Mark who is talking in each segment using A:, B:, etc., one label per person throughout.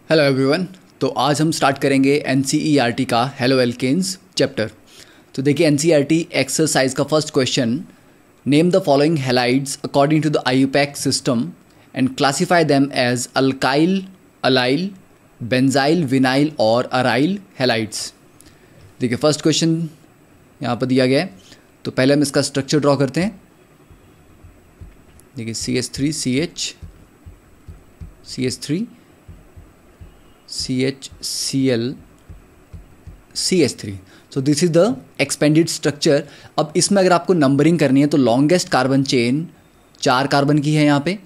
A: Hello everyone. तो आज हम स्टार्ट करेंगे एनसीईआरटी का हेलो एल्केन्स चैप्टर। तो देखिए एनसीईआरटी एक्सरसाइज का first question, name the following halides according to the IUPAC system and classify them as alkyl, allyl, benzyl, vinyl और aryl halides. देखिए फर्स्ट क्वेश्चन यहाँ पर दिया गया है, तो पहले हम इसका स्ट्रक्चर ड्रॉ करते हैं। देखिए CH3CH, CH3 CHCl CH3। So this is the expanded structure. अब इसमें अगर आपको नंबरिंग करनी है तो लॉन्गेस्ट कार्बन चेन 4 कार्बन की है यहाँ पे,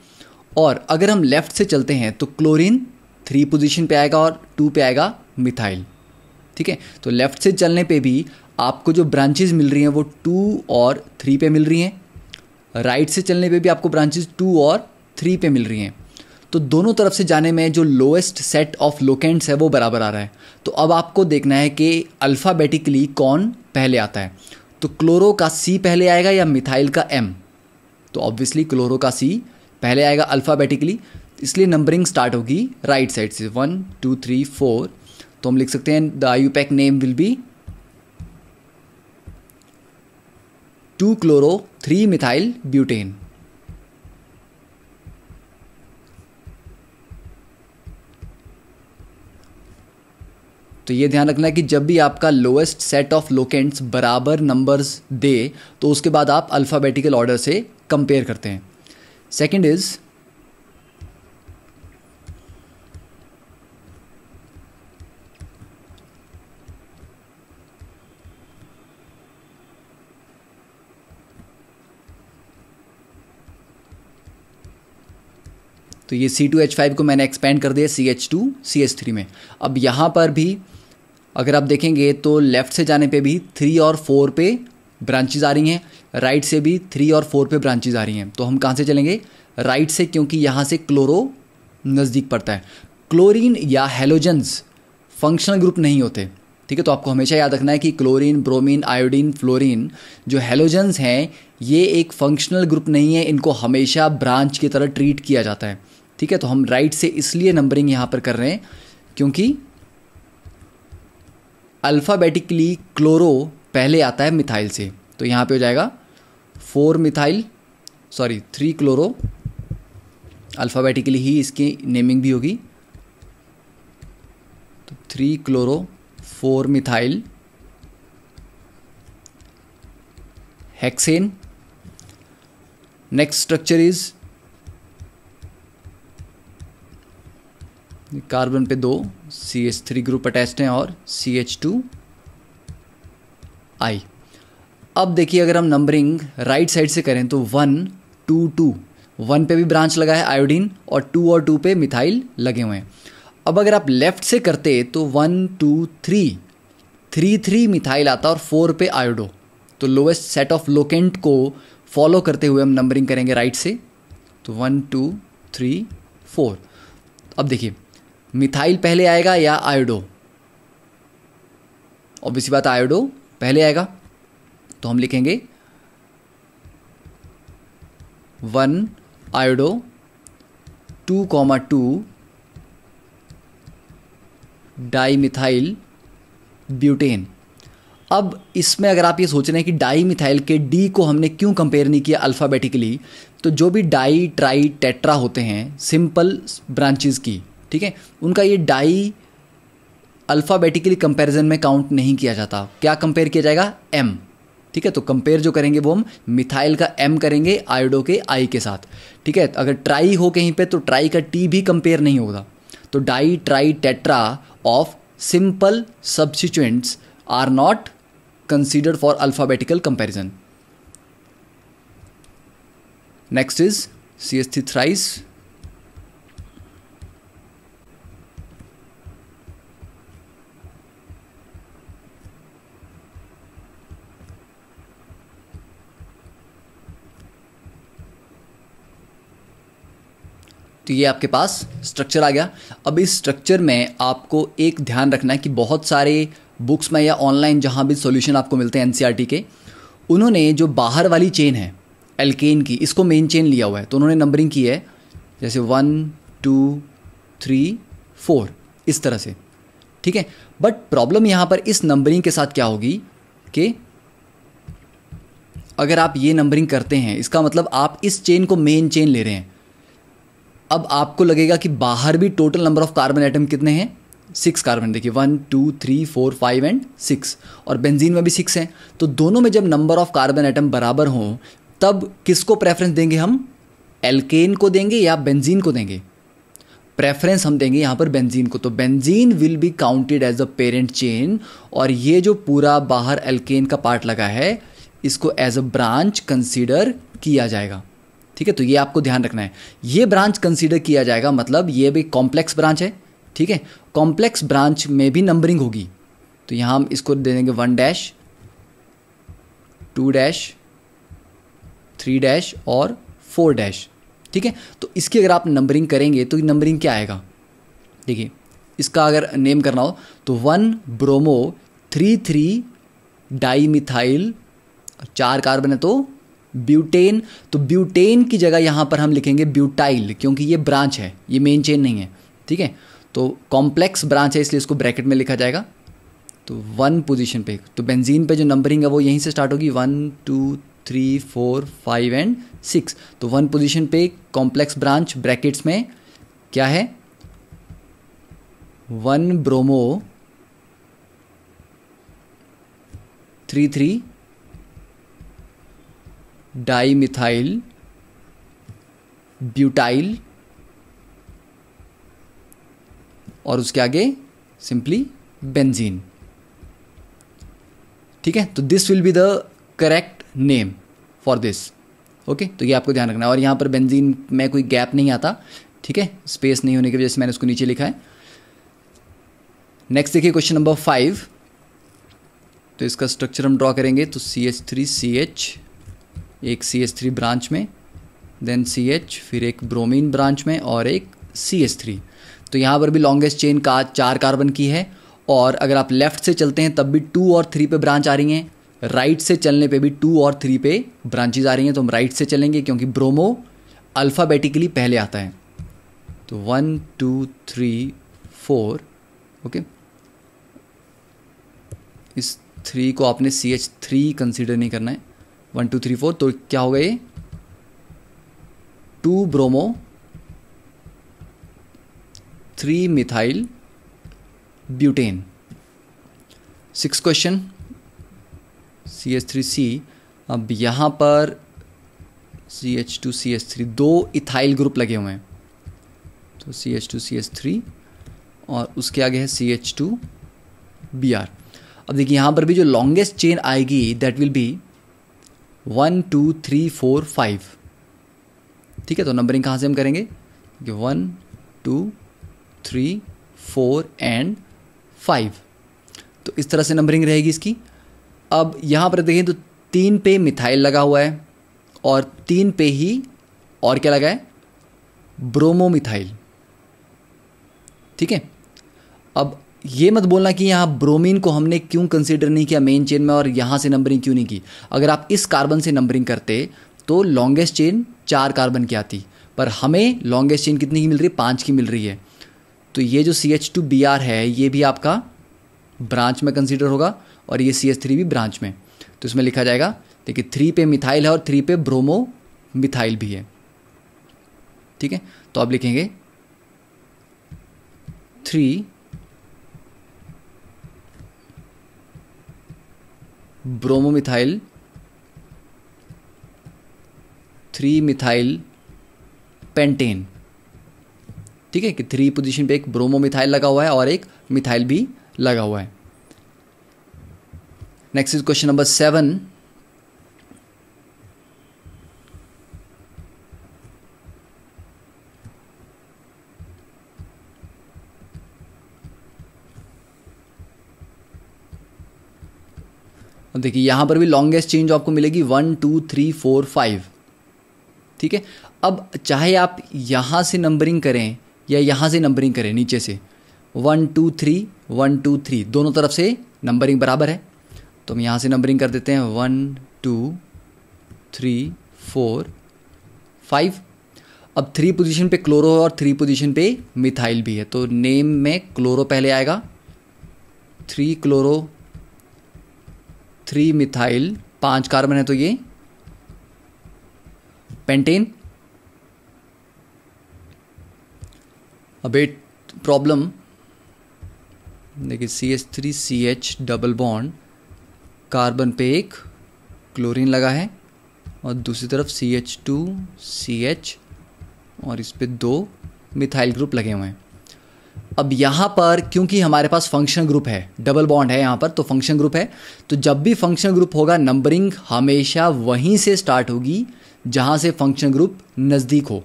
A: और अगर हम लेफ्ट से चलते हैं तो क्लोरीन 3 पोजीशन पे आएगा और 2 पे आएगा मिथाइल। ठीक है, तो लेफ्ट से चलने पे भी आपको जो ब्रांचेज मिल रही हैं वो 2 और 3 पे मिल रही हैं, राइट से चलने पे भी आपको ब्रांचेज 2 और 3 पे मिल रही हैं। तो दोनों तरफ से जाने में जो लोएस्ट सेट ऑफ लोकेंट्स है वो बराबर आ रहा है। तो अब आपको देखना है कि अल्फ़ाबेटिकली कौन पहले आता है। तो क्लोरो का C पहले आएगा या मिथाइल का M? तो ऑब्वियसली क्लोरो का C पहले आएगा अल्फ़ाबेटिकली, इसलिए नंबरिंग स्टार्ट होगी राइट साइड से 1 2 3 4। तो हम लिख सकते हैं the IUPAC name will be 2 chloro 3 methyl butane. तो ये ध्यान रखना है कि जब भी आपका लोएस्ट सेट ऑफ लोकेंट्स बराबर नंबर्स दे तो उसके बाद आप अल्फ़ाबेटिकल ऑर्डर से कंपेयर करते हैं। सेकंड इज तो ये C2H5 को मैंने एक्सपेंड कर दिया CH2CH3 में। अब यहाँ पर भी अगर आप देखेंगे तो लेफ़्ट से जाने पे भी 3 और 4 पे ब्रांचेज आ रही हैं, राइट से भी 3 और 4 पे ब्रांचेज आ रही हैं। तो हम कहाँ से चलेंगे? राइट से, क्योंकि यहाँ से क्लोरो नज़दीक पड़ता है। क्लोरीन या हेलोजन्स फंक्शनल ग्रुप नहीं होते, ठीक है। तो आपको हमेशा याद रखना है कि क्लोरीन, ब्रोमीन, आयोडीन, फ्लोरीन जो हेलोजन्स हैं ये एक फंक्शनल ग्रुप नहीं है, इनको हमेशा ब्रांच की तरह ट्रीट किया जाता है, ठीक है। तो हम राइट से इसलिए नंबरिंग यहाँ पर कर रहे हैं क्योंकि अल्फ़ाबेटिकली क्लोरो पहले आता है मिथाइल से। तो यहाँ पे हो जाएगा 3 क्लोरो, अल्फ़ाबेटिकली ही इसकी नेमिंग भी होगी। तो 3 chloro 4 methyl hexane. Next structure is carbon पे 2 CH3 ग्रुप अटैच्ड हैं और CH2I। अब देखिए अगर हम नंबरिंग राइट साइड से करें तो 1 2 2, 1 पे भी ब्रांच लगा है आयोडीन और 2 और 2 पे मिथाइल लगे हुए हैं। अब अगर आप लेफ्ट से करते तो 1 2 3 3 मिथाइल आता और 4 पे आयोडो। तो लोएस्ट सेट ऑफ लोकेंट को फॉलो करते हुए हम नंबरिंग करेंगे राइट से। तो 1 2 3 4। अब देखिए मिथाइल पहले आएगा या आयोडो? ऑब्वियसली बात आयोडो पहले आएगा। तो हम लिखेंगे 1 आयोडो 2,2 डाई मिथाइल ब्यूटेन। अब इसमें अगर आप ये सोच रहे हैं कि डाई मिथाइल के डी को हमने क्यों कंपेयर नहीं किया अल्फ़ाबेटिकली, तो जो भी डाई, ट्राई, टेट्रा होते हैं सिंपल ब्रांचेस की, ठीक है, उनका ये डाई अल्फ़ाबेटिकली कंपैरिजन में काउंट नहीं किया जाता। क्या कंपेयर किया जाएगा? M, ठीक है। तो कंपेयर जो करेंगे वो हम मिथाइल का M करेंगे आयोडो के I के साथ, ठीक है। अगर ट्राई हो कहीं पे तो ट्राई का T भी कंपेयर नहीं होगा। तो di, tri, tetra of simple substituents are not considered for alphabetical comparison. Next is CH3 thrice. तो ये आपके पास स्ट्रक्चर आ गया। अब इस स्ट्रक्चर में आपको एक ध्यान रखना है कि बहुत सारे बुक्स में या ऑनलाइन जहाँ भी सॉल्यूशन आपको मिलते हैं एनसीईआरटी के, उन्होंने जो बाहर वाली चेन है एल्केन की, इसको मेन चेन लिया हुआ है। तो उन्होंने नंबरिंग की है जैसे 1 2 3 4, इस तरह से, ठीक है। बट प्रॉब्लम यहाँ पर इस नंबरिंग के साथ क्या होगी कि अगर आप ये नंबरिंग करते हैं, इसका मतलब आप इस चेन को मेन चेन ले रहे हैं। अब आपको लगेगा कि बाहर भी total number of carbon atom कितने हैं, 6 कार्बन, देखिए 1 2 3 4 5 एंड 6, और बेंजीन में भी 6 हैं। तो दोनों में जब नंबर ऑफ कार्बन एटम बराबर हों तब किसको प्रेफरेंस देंगे हम, एल्केन को देंगे या बेंजीन को देंगे? प्रेफरेंस हम देंगे यहाँ पर बेंजीन को। तो benzene will be counted as a parent chain, और ये जो पूरा बाहर एल्केन का पार्ट लगा है इसको एज अ ब्रांच कंसीडर किया जाएगा, ठीक है। तो ये आपको ध्यान रखना है, ये ब्रांच कंसीडर किया जाएगा, मतलब ये भी कॉम्प्लेक्स ब्रांच है, ठीक है। कॉम्प्लेक्स ब्रांच में भी नंबरिंग होगी, तो यहाँ हम इसको दे देंगे 1 डैश 2 डैश 3 डैश और 4 डैश, ठीक है। तो इसकी अगर आप नंबरिंग करेंगे तो नंबरिंग क्या आएगा, देखिए इसका अगर नेम करना हो तो 1 ब्रोमो 3 डाई मिथाइल, 4 कार्बन है तो ब्यूटेन। तो ब्यूटेन की जगह यहाँ पर हम लिखेंगे ब्यूटाइल, क्योंकि ये ब्रांच है, ये मेन चेन नहीं है, ठीक है। तो कॉम्प्लेक्स ब्रांच है इसलिए इसको ब्रैकेट में लिखा जाएगा। तो 1 पोजीशन पे, तो बेंजीन पे जो नंबरिंग है वो यहीं से स्टार्ट होगी, 1 2 3 4 5 एंड 6। तो 1 पोजीशन पे कॉम्प्लेक्स ब्रांच ब्रैकेट्स में क्या है, 1 ब्रोमो 3 डाई मिथाइल ब्यूटाइल, और उसके आगे सिंपली बेंजीन, ठीक है। तो this will be the correct name for this, okay. तो ये आपको ध्यान रखना है, और यहाँ पर बेंजीन में कोई गैप नहीं आता, ठीक है, स्पेस नहीं होने की वजह से मैंने उसको नीचे लिखा है। नेक्स्ट देखिए क्वेश्चन नंबर 5। तो इसका स्ट्रक्चर हम ड्रॉ करेंगे, तो CH3CH, एक CH3 ब्रांच में, देन CH, फिर एक ब्रोमीन ब्रांच में और एक CH3। तो यहाँ पर भी लॉन्गेस्ट चेन का 4 कार्बन की है, और अगर आप लेफ्ट से चलते हैं तब भी 2 और 3 पे ब्रांच आ रही हैं, राइट से चलने पे भी 2 और 3 पे ब्रांचेज आ रही हैं। तो हम राइट से चलेंगे क्योंकि ब्रोमो अल्फ़ाबेटिकली पहले आता है। तो 1 2 3 4, ओके। इस 3 को आपने CH3 कंसीडर नहीं करना है, 1 2 3 4। तो क्या होगा ये, 2 bromo 3 methyl butane. 6 question, CH3C। अब यहाँ पर CH2 CH3 2 इथाइल ग्रुप लगे हुए हैं, तो CH2 CH3 और उसके आगे है CH2 Br। अब देखिए यहाँ पर भी जो लॉन्गेस्ट चेन आएगी दैट विल बी 1 2 3 4 5, ठीक है। तो नंबरिंग कहाँ से हम करेंगे, 1 2 3 4 एंड 5। तो इस तरह से नंबरिंग रहेगी इसकी। अब यहाँ पर देखें तो 3 पे मिथाइल लगा हुआ है, और 3 पे ही और क्या लगा है, ब्रोमोमिथाइल, ठीक है। अब ये मत बोलना कि यहाँ ब्रोमीन को हमने क्यों कंसीडर नहीं किया मेन चेन में और यहाँ से नंबरिंग क्यों नहीं की। अगर आप इस कार्बन से नंबरिंग करते तो लॉन्गेस्ट चेन 4 कार्बन की आती, पर हमें लॉन्गेस्ट चेन कितनी की मिल रही है, 5 की मिल रही है। तो ये जो CH2Br है ये भी आपका ब्रांच में कंसीडर होगा, और ये CH3 भी ब्रांच में। तो इसमें लिखा जाएगा, देखिए 3 पे मिथाइल है और 3 पे ब्रोमो मिथाइल भी है, ठीक है। तो आप लिखेंगे 3 ब्रोमोमिथाइल 3 मिथाइल पेंटेन, ठीक है, कि 3 पोजीशन पे एक ब्रोमोमिथाइल लगा हुआ है और एक मिथाइल भी लगा हुआ है। Next is question number 7। अब देखिए यहाँ पर भी लॉन्गेस्ट चेन जो आपको मिलेगी 1 2 3 4 5, ठीक है। अब चाहे आप यहाँ से नंबरिंग करें या यहाँ से नंबरिंग करें नीचे से, 1 2 3 1 2 3 दोनों तरफ से नंबरिंग बराबर है। तो हम यहाँ से नंबरिंग कर देते हैं 1 2 3 4 5। अब 3 पोजीशन पे क्लोरो है और 3 पोजीशन पे मिथाइल भी है, तो नेम में क्लोरो पहले आएगा, 3 क्लोरो 3 मिथाइल, 5 कार्बन है तो ये पेंटेन। अब एक प्रॉब्लम देखिए, CH3CH डबल बॉन्ड, कार्बन पे एक क्लोरीन लगा है और दूसरी तरफ CH2CH और इस पे 2 मिथाइल ग्रुप लगे हुए हैं। अब यहाँ पर क्योंकि हमारे पास फंक्शन ग्रुप है, डबल बॉन्ड है यहाँ पर, तो फंक्शन ग्रुप है, तो जब भी फंक्शन ग्रुप होगा नंबरिंग हमेशा वहीं से स्टार्ट होगी जहाँ से फंक्शन ग्रुप नज़दीक हो।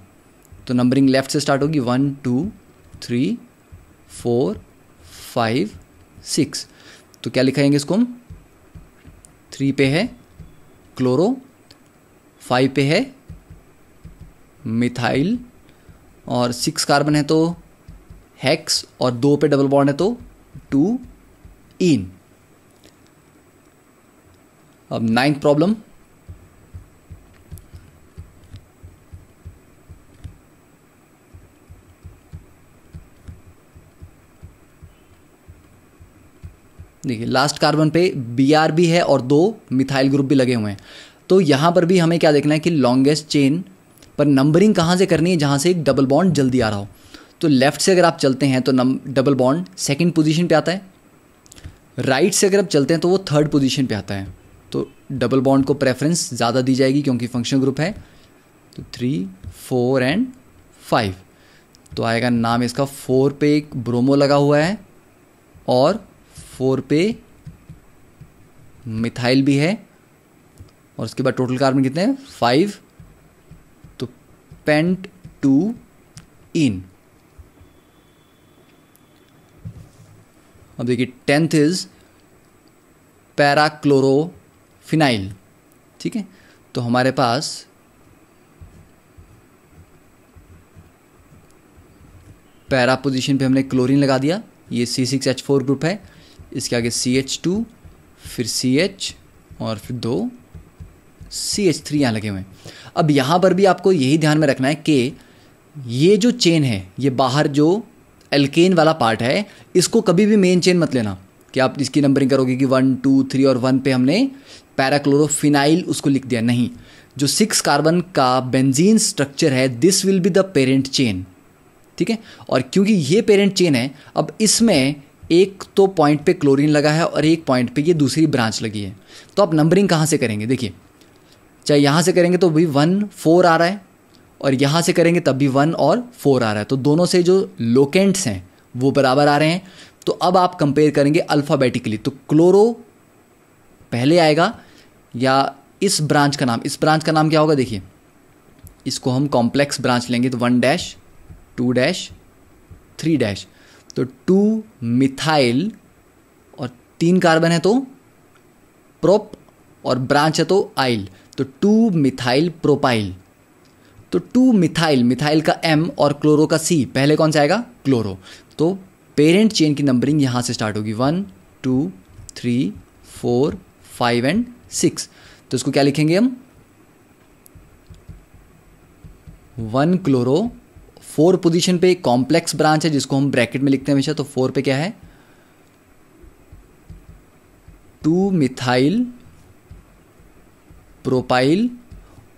A: तो नंबरिंग लेफ्ट से स्टार्ट होगी, 1 2 3 4 5 6। तो क्या लिखाएंगे इसको हम, 3 पे है क्लोरो, 5 पे है मिथाइल और 6 कार्बन है तो हेक्स और 2 पे डबल बॉन्ड है तो 2 इन। अब 9th प्रॉब्लम, देखिए लास्ट कार्बन पे Br भी है और 2 मिथाइल ग्रुप भी लगे हुए हैं। तो यहाँ पर भी हमें क्या देखना है कि लॉन्गेस्ट चेन पर नंबरिंग कहाँ से करनी है, जहाँ से एक डबल बॉन्ड जल्दी आ रहा हो। तो लेफ्ट से अगर आप चलते हैं तो डबल बॉन्ड सेकंड पोजीशन पे आता है, राइट से अगर आप चलते हैं तो वो थर्ड पोजीशन पे आता है। तो डबल बॉन्ड को प्रेफरेंस ज़्यादा दी जाएगी क्योंकि फंक्शन ग्रुप है। तो 3 4 एंड 5, तो आएगा नाम इसका, 4 पे एक ब्रोमो लगा हुआ है और 4 पे मिथाइल भी है और उसके बाद टोटल कार्बन कितने हैं, 5, तो पेंट 2 इन। अब देखिए 10th इज पैराक्लोरोफिनाइल, ठीक है। तो हमारे पास पैरा पोजीशन पे हमने क्लोरीन लगा दिया, ये C6H4 ग्रुप है, इसके आगे CH2 फिर CH और फिर 2 CH3 यहाँ लगे हुए हैं। अब यहाँ पर भी आपको यही ध्यान में रखना है कि ये जो चेन है, ये बाहर जो एल्केन वाला पार्ट है, इसको कभी भी मेन चेन मत लेना कि आप इसकी नंबरिंग करोगे कि 1 2 3 और 1 पे हमने पैराक्लोरोफिनाइल उसको लिख दिया, नहीं। जो 6 कार्बन का बेंजीन स्ट्रक्चर है, this will be the parent chain, ठीक है। और क्योंकि ये पेरेंट चेन है, अब इसमें एक तो पॉइंट पे क्लोरीन लगा है और एक पॉइंट पे ये दूसरी ब्रांच लगी है। तो आप नंबरिंग कहाँ से करेंगे, देखिए चाहे यहाँ से करेंगे तो भी 1 4 आ रहा है और यहाँ से करेंगे तब भी 1 और 4 आ रहा है, तो दोनों से जो लोकेंट्स हैं वो बराबर आ रहे हैं। तो अब आप कंपेयर करेंगे अल्फ़ाबेटिकली, तो क्लोरो पहले आएगा या इस ब्रांच का नाम क्या होगा, देखिए इसको हम कॉम्प्लेक्स ब्रांच लेंगे तो 1 डैश 2 डैश 3 डैश, तो 2 मिथाइल और 3 कार्बन है तो प्रोप और ब्रांच है तो आइल, तो 2 मिथाइल प्रोपाइल। तो 2 मिथाइल का M और क्लोरो का C, पहले कौन सा आएगा, क्लोरो। तो पेरेंट चेन की नंबरिंग यहाँ से स्टार्ट होगी, 1 2 3 4 5 एंड 6। तो इसको क्या लिखेंगे हम, 1 क्लोरो, 4 पोजीशन पे कॉम्प्लेक्स ब्रांच है जिसको हम ब्रैकेट में लिखते हैं हमेशा, तो 4 पे क्या है, 2 मिथाइल प्रोपाइल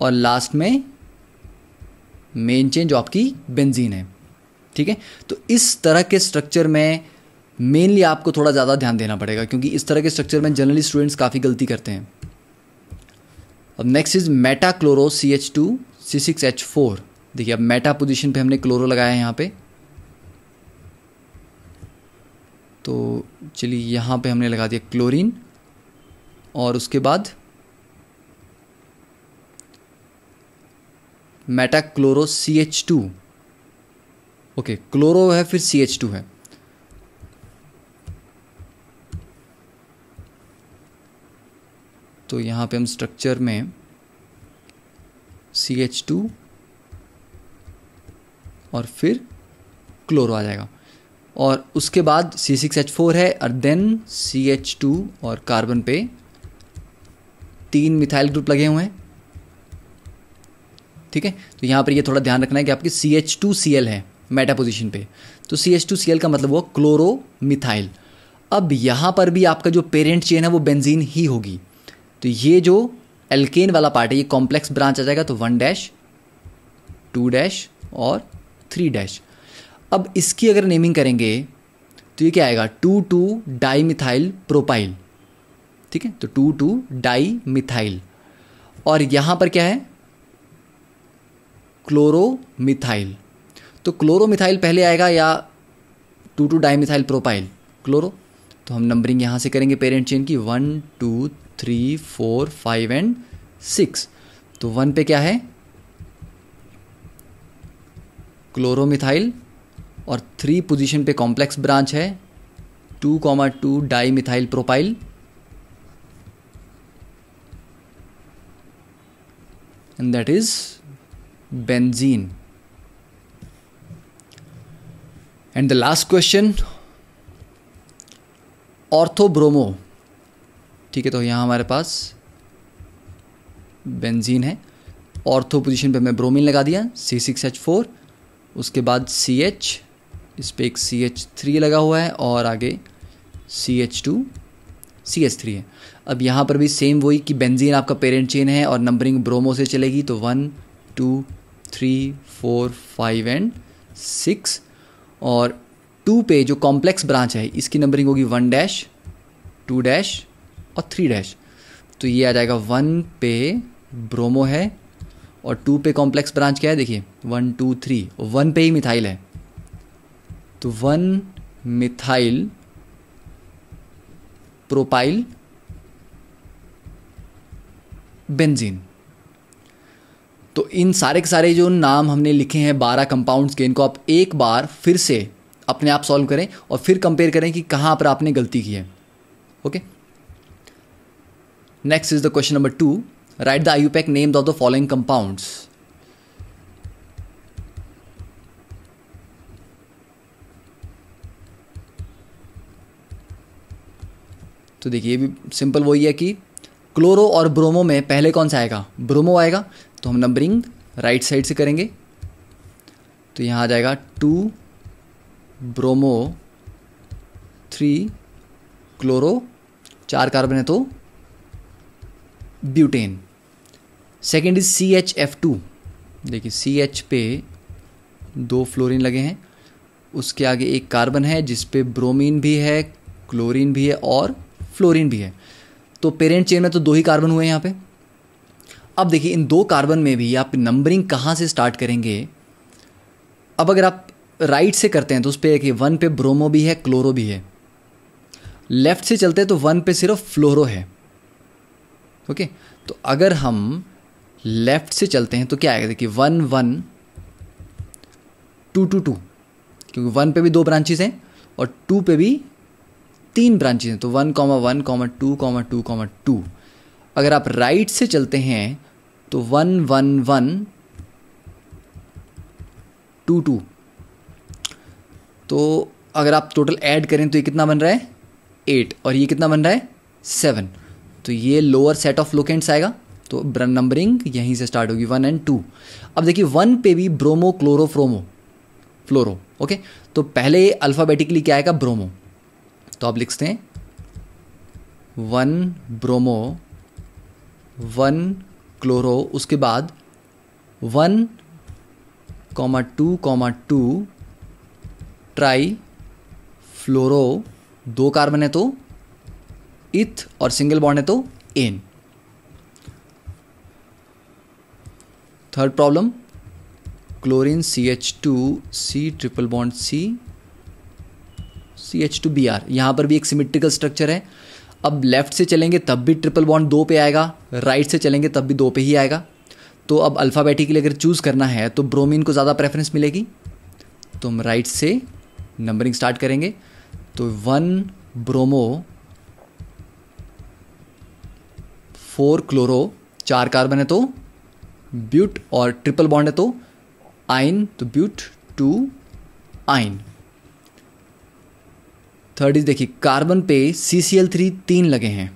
A: और लास्ट में मेन चेन जो आपकी बेंजीन है, ठीक है। तो इस तरह के स्ट्रक्चर में मेनली आपको थोड़ा ज़्यादा ध्यान देना पड़ेगा क्योंकि इस तरह के स्ट्रक्चर में जनरली स्टूडेंट्स काफ़ी गलती करते हैं। अब next is metachloro CH2 C6H4। देखिए अब मेटा पोजीशन पे हमने क्लोरो लगाया है यहाँ पे, तो चलिए यहाँ पे हमने लगा दिया क्लोरीन और उसके बाद मेटाक्लोरो CH2, ओके क्लोरो है फिर CH2 है, तो यहाँ पे हम स्ट्रक्चर में CH2 और फिर क्लोरो आ जाएगा और उसके बाद C6H4 है और देन CH2 और कार्बन पे 3 मिथाइल ग्रुप लगे हुए हैं ठीक है। तो यहाँ पर ये थोड़ा ध्यान रखना है कि आपकी CH2Cl है मेटा पोजीशन पे, तो CH2Cl का मतलब हुआ क्लोरोमिथाइल। अब यहाँ पर भी आपका जो पेरेंट चेन है वो बेंजीन ही होगी, तो ये जो एल्केन वाला पार्ट है ये कॉम्प्लेक्स ब्रांच आ जाएगा, तो 1 2 और 3। अब इसकी अगर नेमिंग करेंगे तो ये क्या आएगा, 2 डाईमिथाइल प्रोपाइल, ठीक है। तो 2 डाईमिथाइल, और यहाँ पर क्या है, क्लोरोमिथाइल। तो क्लोरोमिथाइल पहले आएगा या 2 डाईमिथाइल प्रोपाइल, क्लोरो। तो हम नंबरिंग यहाँ से करेंगे पेरेंट चेन की 1 2 3 4 5 एंड 6। तो 1 पे क्या है, क्लोरोमिथाइल, और 3 पोजीशन पे कॉम्प्लेक्स ब्रांच है 2 dimethyl propyl, and that is benzene. And the last question, ऑर्थोब्रोमो, ठीक है। तो यहाँ हमारे पास बेंजीन है, ऑर्थो पोजीशन पे मैं ब्रोमीन लगा दिया C6H4, उसके बाद CH, इस पे एक CH3 लगा हुआ है, और आगे CH2 CH3 है। अब यहाँ पर भी सेम वही कि बेंजीन आपका पेरेंट चेन है और नंबरिंग ब्रोमो से चलेगी, तो 1 2 3 4 5 एंड 6, और 2 पे जो कॉम्प्लेक्स ब्रांच है इसकी नंबरिंग होगी 1 2 और 3। तो ये आ जाएगा 1 पे ब्रोमो है और 2 पे कॉम्प्लेक्स ब्रांच क्या है, देखिए 1 2 3, 1 पे ही मिथाइल है, तो 1 मिथाइल प्रोपाइल बेंजीन। तो इन सारे के सारे जो नाम हमने लिखे हैं 12 कंपाउंड्स के, इनको आप एक बार फिर से अपने आप सॉल्व करें और फिर कंपेयर करें कि कहाँ पर आपने गलती की है। Okay, next is the question number 2, right the IUPAC names of the following compounds. तो देखिए ये भी सिंपल वही है कि क्लोरो और ब्रोमो में पहले कौन सा आएगा, ब्रोमो आएगा, तो हम नंबरिंग राइट साइड से करेंगे। तो यहाँ आ जाएगा 2 ब्रोमो 3 क्लोरो, 4 कार्बन है तो ब्यूटेन। सेकेंड इज CHF2, देखिए CH पे 2 फ्लोरीन लगे हैं, उसके आगे एक कार्बन है जिस पे ब्रोमीन भी है, क्लोरीन भी है और फ्लोरीन भी है। तो पेरेंट चेन में तो 2 ही कार्बन हुए हैं यहाँ पे। अब देखिए इन 2 कार्बन में भी आप नंबरिंग कहाँ से स्टार्ट करेंगे। अब अगर आप राइट से करते हैं तो उस पर 1 पे ब्रोमो भी है, क्लोरो भी है। लेफ्ट से चलते हैं तो 1 पे सिर्फ फ्लोरो है। ओके, तो अगर हम लेफ्ट से चलते हैं तो क्या आएगा, देखिए 1 1 2 2 2, क्योंकि 1 पे भी 2 ब्रांचेस हैं और 2 पे भी 3 ब्रांचेस हैं, तो 1 1 2 2 2। अगर आप राइट से चलते हैं तो 1 1 1 2 2। तो अगर आप टोटल ऐड करें तो ये कितना बन रहा है 8, और ये कितना बन रहा है 7। तो ये लोअर सेट ऑफ लोकेंट्स आएगा, तो नंबरिंग यहीं से स्टार्ट होगी 1 और 2। अब देखिए 1 पे भी ब्रोमो क्लोरो फ्लोरो। ओके, तो पहले अल्फ़ाबेटिकली क्या आएगा, ब्रोमो। तो आप लिखते हैं 1 ब्रोमो 1 क्लोरो, उसके बाद 1 2 2 ट्राई फ्लोरो, 2 कार्बन है तो इथ और सिंगल बॉन्ड है तो एन। Third problem, chlorine CH2 C triple bond C CH2Br। यहाँ पर भी एक सिमेट्रिकल स्ट्रक्चर है। अब लेफ्ट से चलेंगे तब भी ट्रिपल बॉन्ड 2 पे आएगा, राइट से चलेंगे तब भी 2 पे ही आएगा। तो अब अल्फ़ाबेटिकली अगर चूज़ करना है तो ब्रोमीन को ज़्यादा प्रेफरेंस मिलेगी, तो हम राइट से नंबरिंग स्टार्ट करेंगे। तो 1 ब्रोमो 4 क्लोरो, 4 कार्बन है तो ब्यूट, और ट्रिपल बॉन्ड है तो आइन, तो ब्यूट 2 आइन। थर्ड इज देखिए कार्बन पे CCl3 3 लगे हैं,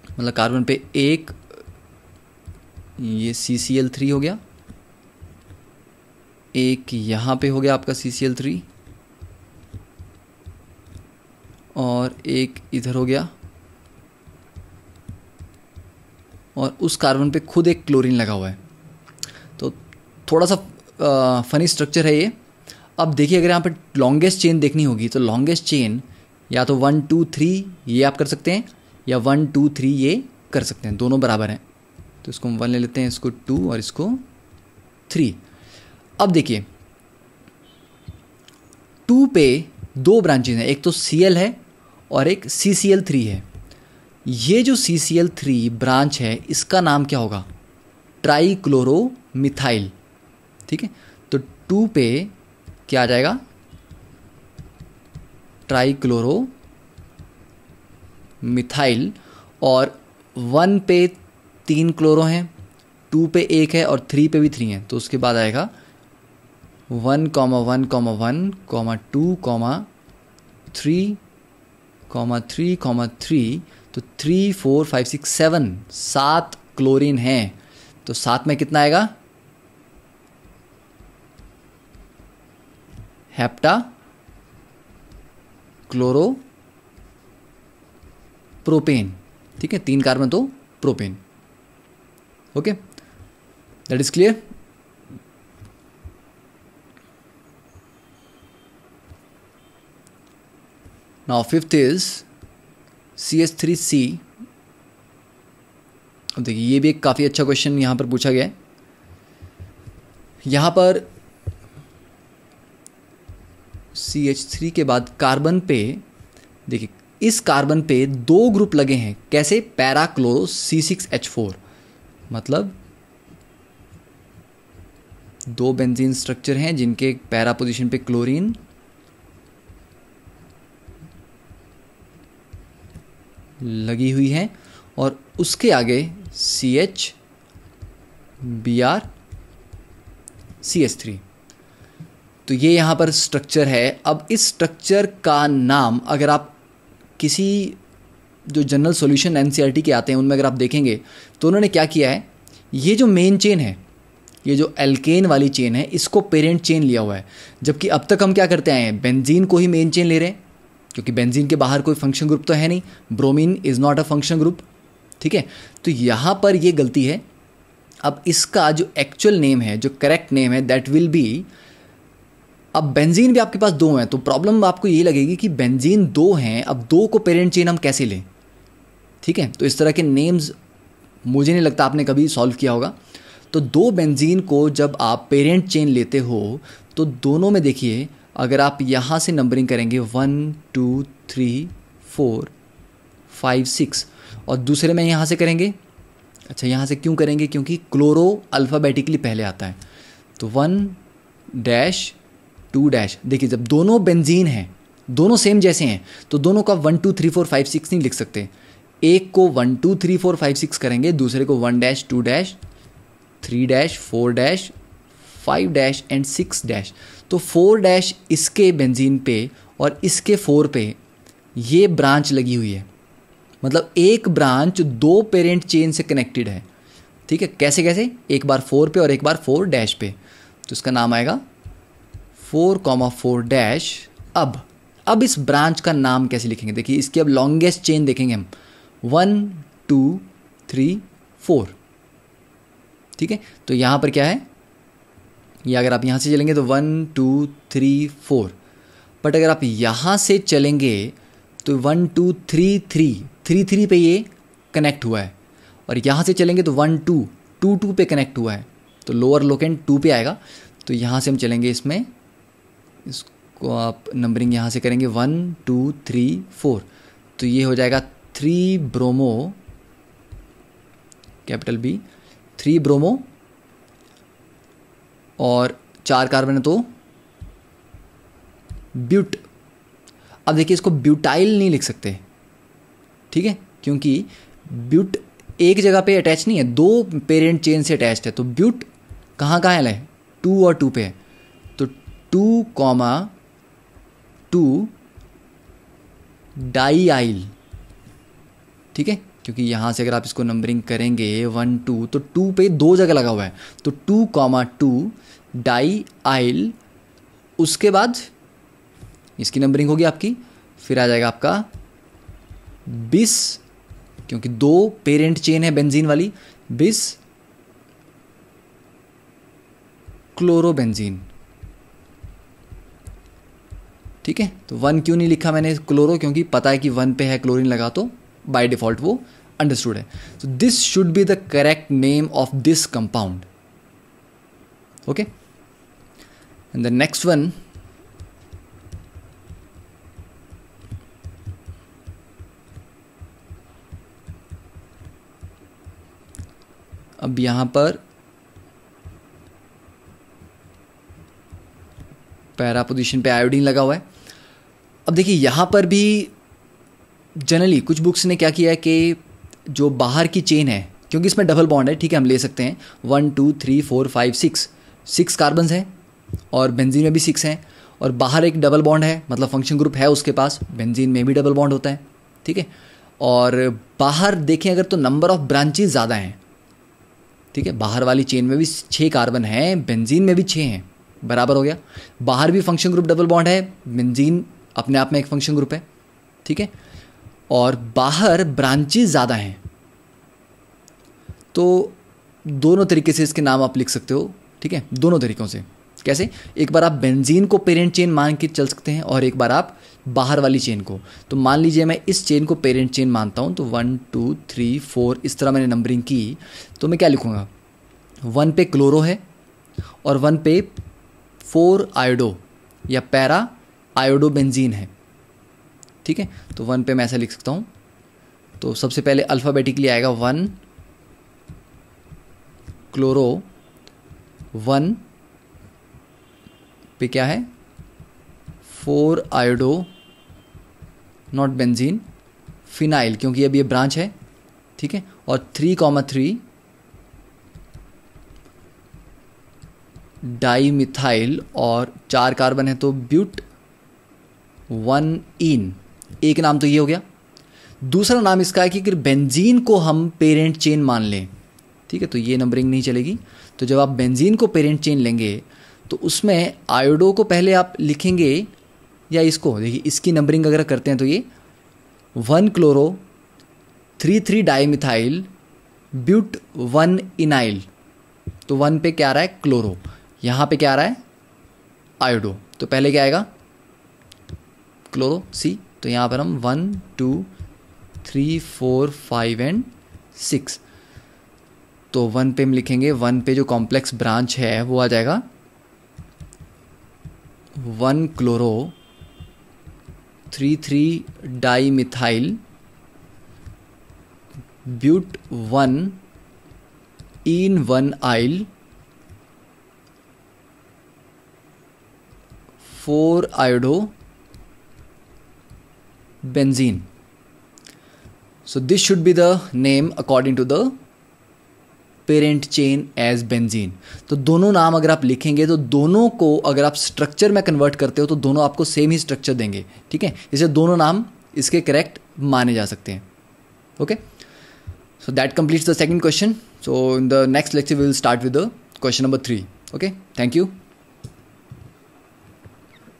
A: मतलब कार्बन पे एक, ये CCl3 हो गया, एक यहाँ पे हो गया आपका CCl3 और एक इधर हो गया, और उस कार्बन पे खुद एक क्लोरीन लगा हुआ है। तो थोड़ा सा फनी स्ट्रक्चर है ये। अब देखिए अगर यहाँ पर लॉन्गेस्ट चेन देखनी होगी तो लॉन्गेस्ट चेन या तो 1 2 3 ये आप कर सकते हैं, या 1 2 3 ये कर सकते हैं, दोनों बराबर हैं। तो इसको हम 1 ले लेते हैं, इसको 2 और इसको 3। अब देखिए 2 पे 2 ब्रांचेज हैं, एक तो Cl है और एक CCl3 है। ये जो CCl3 ब्रांच है इसका नाम क्या होगा? ट्राईक्लोरोमिथाइल। ठीक है, तो 2 पे क्या आ जाएगा? ट्राईक्लोरोमिथाइल। और 1 पे 3 क्लोरो हैं, 2 पे 1 है और 3 पे भी 3 है, तो उसके बाद आएगा 1, 1, 1, 2, 3, 3, तो 3 4 5 6 7 7 क्लोरीन हैं। तो 7 में कितना आएगा? Hepta chloro propane. ठीक है, 3 कार्बन तो propane. Okay, that is clear. Now fifth is CH3C। अब देखिए ये भी एक काफ़ी अच्छा क्वेश्चन यहाँ पर पूछा गया है। यहाँ पर CH3 के बाद कार्बन पे देखिए, इस कार्बन पे 2 ग्रुप लगे हैं। कैसे? पैराक्लोरो C6H4, मतलब 2 बेंजीन स्ट्रक्चर हैं जिनके पैरा पोजीशन पे क्लोरीन लगी हुई है और उसके आगे CH Br CH3। तो ये यहाँ पर स्ट्रक्चर है। अब इस स्ट्रक्चर का नाम अगर आप किसी जो जनरल सॉल्यूशन NCERT के आते हैं उनमें अगर आप देखेंगे तो उन्होंने क्या किया है, ये जो मेन चेन है, ये जो एल्केन वाली चेन है, इसको पेरेंट चेन लिया हुआ है। जबकि अब तक हम क्या करते आए हैं, बेंजीन को ही मेन चेन ले रहे हैं, क्योंकि बेंजीन के बाहर कोई फंक्शन ग्रुप तो है नहीं। Bromine is not a function group. ठीक है, तो यहाँ पर ये गलती है। अब इसका जो एक्चुअल नेम है, जो करेक्ट नेम है, दैट विल बी, अब बेंजीन भी आपके पास 2 हैं, तो प्रॉब्लम आपको ये लगेगी कि बेंजीन 2 हैं, अब 2 को पेरेंट चेन हम कैसे लें। ठीक है, तो इस तरह के नेम्स मुझे नहीं लगता आपने कभी सॉल्व किया होगा। तो 2 बेंजीन को जब आप पेरेंट चेन लेते हो तो दोनों में देखिए, अगर आप यहाँ से नंबरिंग करेंगे 1 2 3 4 5 6 और दूसरे में यहाँ से करेंगे, अच्छा यहाँ से क्यों करेंगे, क्योंकि क्लोरो अल्फ़ाबेटिकली पहले आता है। तो 1 डैश 2 डैश। देखिए जब दोनों बेंजीन हैं, दोनों सेम जैसे हैं, तो दोनों का 1 2 3 4 5 6 नहीं लिख सकते। एक को 1 2 3 4 5 6 करेंगे, दूसरे को 1 dash 2 dash 3 dash 4 dash 5 dash and 6 dash. तो 4 डैश इसके बेंजीन पे और इसके 4 पे ये ब्रांच लगी हुई है, मतलब एक ब्रांच 2 पेरेंट चेन से कनेक्टेड है। ठीक है, कैसे कैसे? एक बार 4 पे और एक बार 4 डैश पे, तो इसका नाम आएगा 4, 4 डैश। अब इस ब्रांच का नाम कैसे लिखेंगे? देखिए इसकी अब लॉन्गेस्ट चेन देखेंगे हम, 1 2 3 4। ठीक है, तो यहाँ पर क्या है, या अगर आप यहाँ से चलेंगे तो 1 2 3 4, बट अगर आप यहाँ से चलेंगे तो 1 2 3 3 पे ये कनेक्ट हुआ है, और यहाँ से चलेंगे तो 1 2 2 पे कनेक्ट हुआ है, तो लोअर लोकेंड 2 पे आएगा। तो यहाँ से हम चलेंगे, इसमें इसको आप नंबरिंग यहाँ से करेंगे 1 2 3 4, तो ये हो जाएगा 3 ब्रोमो कैपिटल B 3 ब्रोमो और 4 कार्बन है तो ब्यूट। अब देखिए इसको ब्यूटाइल नहीं लिख सकते, ठीक है, क्योंकि ब्यूट एक जगह पे अटैच नहीं है, 2 पेरेंट चेन से अटैच्ड है। तो ब्यूट कहाँ कहाँ है, 2 और 2 पे है, तो 2, 2 डाईआइल। ठीक है, क्योंकि यहाँ से अगर आप इसको नंबरिंग करेंगे 1 2, तो 2 पे 2 जगह लगा हुआ है, तो 2, 2 डाई आइल, उसके बाद इसकी नंबरिंग होगी आपकी, फिर आ जाएगा आपका बिस, क्योंकि 2 पेरेंट चेन है बेंजीन वाली, बिस क्लोरोबेंजीन। ठीक है, तो 1 क्यों नहीं लिखा मैंने क्लोरो, क्योंकि पता है कि 1 पे है क्लोरीन लगा, तो बाय डिफॉल्ट वो अंडरस्टूड है। So this should be the correct name of this compound. Okay, and the next one, अब यहां पर पैरा पोजीशन पे आयोडीन लगा हुआ है। अब देखिए यहाँ पर भी जनरली कुछ बुक्स ने क्या किया है कि जो बाहर की चेन है, क्योंकि इसमें डबल बॉन्ड है, ठीक है, हम ले सकते हैं 1 2 3 4 5 6 कार्बन्स हैं, और बेंजीन में भी 6 हैं, और बाहर एक डबल बॉन्ड है, मतलब फंक्शन ग्रुप है उसके पास, बेंजीन में भी डबल बॉन्ड होता है। ठीक है, और बाहर देखें अगर तो नंबर ऑफ ब्रांचेज ज़्यादा हैं। ठीक है, बाहर वाली चेन में भी 6 कार्बन हैं, बेंजीन में भी 6 हैं, बराबर हो गया। बाहर भी फंक्शन ग्रुप डबल बॉन्ड है, बेंजीन अपने आप में एक फंक्शन ग्रुप है। ठीक है, और बाहर ब्रांचेज ज़्यादा हैं, तो दोनों तरीके से इसके नाम आप लिख सकते हो। ठीक है, दोनों तरीक़ों से। कैसे? एक बार आप बेंजीन को पेरेंट चेन मान के चल सकते हैं, और एक बार आप बाहर वाली चेन को। तो मान लीजिए मैं इस चेन को पेरेंट चेन मानता हूँ, तो 1 2 3 4 इस तरह मैंने नंबरिंग की, तो मैं क्या लिखूँगा? 1 पे क्लोरो है, और 1 पे 4 आयोडो या पैरा आयोडो बेंजीन है। ठीक है, तो 1 पे मैं ऐसा लिख सकता हूँ। तो सबसे पहले अल्फ़ाबेटिकली आएगा 1 क्लोरो, 1 पे क्या है? 4 आयोडो, नॉट बेंजीन, फिनाइल, क्योंकि अब ये ब्रांच है। ठीक है, और 3,3 डाई मिथाइल, और 4 कार्बन है तो ब्यूट 1 इन। एक नाम तो ये हो गया। दूसरा नाम इसका है कि अगर बेंजीन को हम पेरेंट चेन मान लें, ठीक है, तो ये नंबरिंग नहीं चलेगी। तो जब आप बेंजीन को पेरेंट चेन लेंगे तो उसमें आयोडो को पहले आप लिखेंगे, या इसको देखिए, इसकी नंबरिंग अगर करते हैं तो ये 1 क्लोरो 3 डाई मिथाइल ब्यूट 1 इनाइल। तो 1 पे क्या आ रहा है? क्लोरो। यहाँ पे क्या आ रहा है? आयोडो। तो पहले क्या आएगा? क्लोरो सी। तो यहाँ पर हम 1 2 3 4 5 एंड 6। तो 1 पे हम लिखेंगे, 1 पे जो कॉम्प्लेक्स ब्रांच है वो आ जाएगा 1 chloro 3 di methyl but 1 yne 1 yl 4 iodo benzene. So this should be the name according to the parent chain as benzene. तो दोनों नाम अगर आप लिखेंगे तो दोनों को अगर आप स्ट्रक्चर में कन्वर्ट करते हो तो दोनों आपको सेम ही स्ट्रक्चर देंगे। ठीक है, इसे दोनों नाम इसके करेक्ट माने जा सकते हैं। Okay, so that completes the second question. So in the next lecture we will start with the question number 3. Okay, thank you.